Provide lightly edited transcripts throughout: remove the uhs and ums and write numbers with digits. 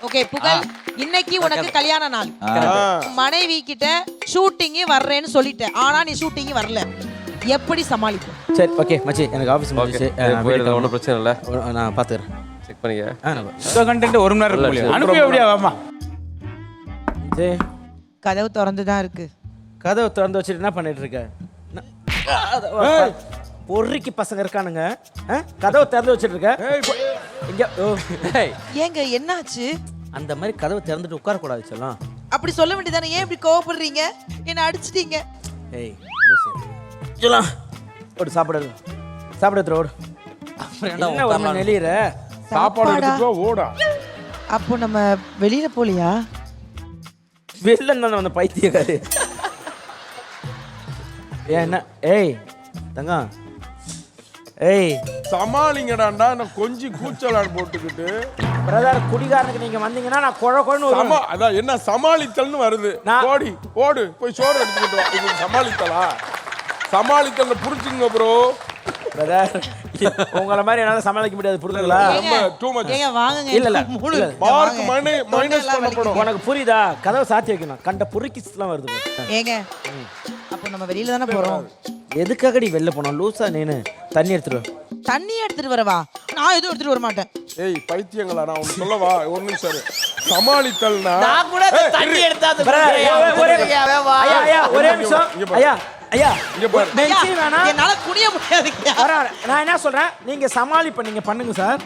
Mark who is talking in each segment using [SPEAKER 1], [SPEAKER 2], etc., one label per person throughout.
[SPEAKER 1] Okay புகழ், இன்னைக்கு உனக்கு கல்யாண நாள். மனைவி கிட்ட ஷூட்டிங் வர்றேன்னு சொல்லிட்டேன், ஆனா நீ ஷூட்டிங் வரல, எப்படி சமாளிப்ப?
[SPEAKER 2] சரி ஓகே மச்சி, எனக்கு ஆபீஸ் முடிஞ்சிச்சு.
[SPEAKER 3] ஒன்றும் பிரச்சனை இல்லை,
[SPEAKER 2] நான் பாத்துக்கிறேன்.
[SPEAKER 3] செக் பண்ணிக்க.
[SPEAKER 4] கண்டென்ட் 1 மணி நேரம் இருக்கு. அனுப்பி எப்படியா வாமா.
[SPEAKER 2] சரி,
[SPEAKER 1] கதவு திறந்து தான் இருக்கு.
[SPEAKER 2] கதவை திறந்து வச்சுட்டு என்ன பண்ணிட்டு இருக்க? பொறுக்கி பசங்க இருக்கானுங்க. கதவை திறந்து வச்சுட்டு இருக்க.
[SPEAKER 1] ஏங்க என்னாச்சு?
[SPEAKER 2] அந்த மாதிரி கதவை திறந்துட்டு உட்கார கூடாது செல்லம்.
[SPEAKER 1] அப்படி சொல்ல வேண்டியதானே, ஏன் இப்படி கோவப்படுறீங்க? என்ன அடிச்சிட்டீங்க.
[SPEAKER 2] ஏய் செல்லம், ஓடு சாப்பிடு, சாப்பிடு ஓடு. என்ன ஒண்ணு நெளியற?
[SPEAKER 5] சாப்பாடு எடுத்துட்டு ஓடா.
[SPEAKER 1] அப்போ நம்ம வெளியில போலியா?
[SPEAKER 2] வெளில இருந்தா அந்த பைத்தியக்காரு. என்ன? ஏய் தங்கம், ஏய்
[SPEAKER 5] சமாளிங்கடாண்டா. நான் கொஞ்சம் கூச்சலாடு போட்டுக்கிட்டு
[SPEAKER 2] பிரதர், குடிகாரனுக்கு நீங்க வந்தீங்கன்னா நான் கொழ கொழன்னு
[SPEAKER 5] அதான் என்ன சமாளித்தல்னு வருது. ஓடி ஓடு போய் சோறு எடுத்துக்கிட்டு வா. இது சமாளித்தலா? சமாளித்தல்ல புரிஞ்சுங்க ப்ரோ.
[SPEAKER 2] பிரதர், உங்கள மாதிரி என்னால சமாளிக்க முடியாது, புரியுதுங்களா?
[SPEAKER 5] ரொம்ப டூ மச்.
[SPEAKER 1] ஏங்க வாங்குங்க.
[SPEAKER 2] இல்ல
[SPEAKER 5] மார்க் மைனஸ் பண்ணப்படும்.
[SPEAKER 2] உனக்கு புரியுதா? கதவை சாத்தி வைக்கணும். கண்ட புரிக்கிஸ்லாம் வருது.
[SPEAKER 1] ஏங்க அப்போ நம்ம வெளியில தானே போறோம்.
[SPEAKER 2] எதுக்காகடி வெளில போனோம்? லூசா நீனு. தண்ணி எடுத்துரு.
[SPEAKER 1] தண்ணி எடுத்துட்டு வரவா? நான் எதுவும் எடுத்துட்டு வர மாட்டேன்.
[SPEAKER 5] ஏய் பைத்தியங்களா, நான் உனக்கு சொல்லவா? ஒரு நிமிஷம் இரு. சமாளித்தல்னா
[SPEAKER 2] நான் கூட தண்ணி எடுத்தாது. ஒரே நிமிஷம். ஐயா ஐயா
[SPEAKER 5] இங்க பாரு.
[SPEAKER 2] பென்சி வேணா,
[SPEAKER 1] என்னால குடிய முடியாதுங்க.
[SPEAKER 2] நான் என்ன சொல்றேன், நீங்க சமாளி நீங்க பண்ணுங்க சார்.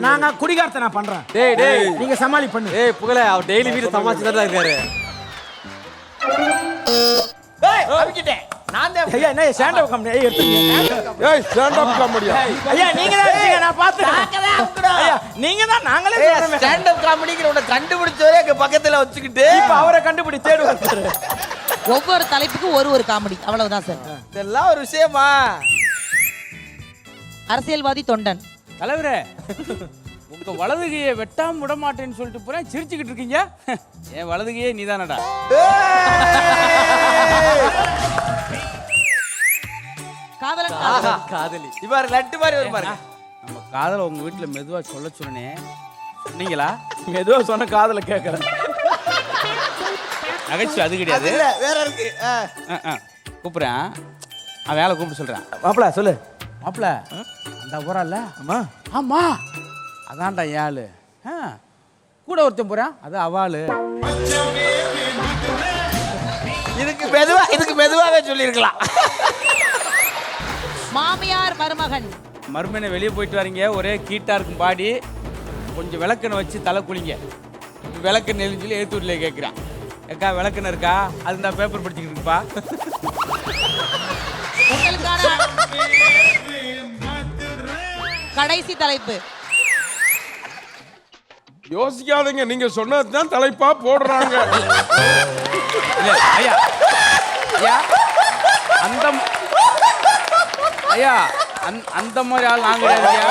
[SPEAKER 2] நான் குடிகாரத்தை நான் பண்றேன்.
[SPEAKER 3] டேய்
[SPEAKER 2] நீங்க சமாளி பண்ணு.
[SPEAKER 3] ஏய் புகழ, அவர் டெய்லி வீட்டு சமாளிச்சு தான் இருக்காரு.
[SPEAKER 2] ஏய் அவிக்கிட்டேன் நான் தான். ஐயா என்ன ஸ்டாண்ட் அப் காமெடி? ஏய் எடுத்துங்க.
[SPEAKER 5] ஏய் ஸ்டாண்ட் அப் காமெடியா?
[SPEAKER 2] ஐயா நீங்க தான் இருக்கீங்க, நான் பாத்துட்டேன். ஐயா நீங்க தான், நாங்களே சொல்றோம்.
[SPEAKER 4] ஸ்டாண்ட் அப் காமெடிங்கிற உன்னை கண்டுபிடிச்சவரே எங்க பக்கத்துல வச்சுக்கிட்டு
[SPEAKER 2] இப்ப அவரை கண்டுபிடி தேடு வந்தாரு.
[SPEAKER 1] ஒவ்வொரு தலைப்புக்கு ஒரு காமெடி, அவ்வளவுதான் சார்.
[SPEAKER 4] இதெல்லாம் ஒரு விஷயமா?
[SPEAKER 1] அரசியல்வாதி தொண்டன்.
[SPEAKER 4] தலைவரே, உங்க வலதுகையை வெட்டாம விட மாட்டேன்னு சொல்லிட்டு போறேன், சிரிச்சுக்கிட்டு இருக்கீங்க. என் வலதுகையே நீதானடா.
[SPEAKER 1] காதலன்
[SPEAKER 3] காதலி
[SPEAKER 4] இவர் லட்டு மாதிரி ஒரு பாருங்க. நம்ம காதலை உங்க வீட்டுல மெதுவா சொல்ல சொன்னேன், சொன்னீங்களா?
[SPEAKER 2] ஏதோ சொன்ன காதுல கேட்கல.
[SPEAKER 4] நகைச்சுவை அது கிடையாது,
[SPEAKER 3] வேற இருக்கு.
[SPEAKER 4] கூப்பிடுறேன். அவன் வேலை கூப்பிட்டு சொல்றேன்.
[SPEAKER 2] மாப்பிள சொல்லு.
[SPEAKER 4] மாப்பிள அந்த போறான்ல?
[SPEAKER 2] ஆமா
[SPEAKER 4] ஆமா, அதான்டா ஏழு. கூட ஒருத்தன் போறான், அது அவாளு. இதுக்கு மெதுவாவே சொல்லியிருக்கலாம்.
[SPEAKER 1] மாமியார் மருமகன்.
[SPEAKER 4] மறுமனை வெளியே போயிட்டு வரீங்க, ஒரே கீட்டா இருக்கும் பாடி, கொஞ்சம் விளக்கெண்ணை வச்சு தலை குளிங்க. விளக்கெண்ணெய் சொல்லி எழுத்து வீட்டில் கேட்குறான். ஏக்கா விளக்கெண்ணெய் இருக்கா? அது நான் பேப்பர் படிச்சுக்கிட்டு இருக்குப்பா.
[SPEAKER 1] உங்களுக்கான கடைசி தலைப்பு.
[SPEAKER 5] யோசிக்காதீங்க, நீங்க சொன்னதுதான் தலைப்பா போடுறாங்க.
[SPEAKER 4] இல்ல ஐயா, ஐயா அந்த ஐயா அந்த மாதிரி ஆள் நாங்க கிடையாது ஐயா.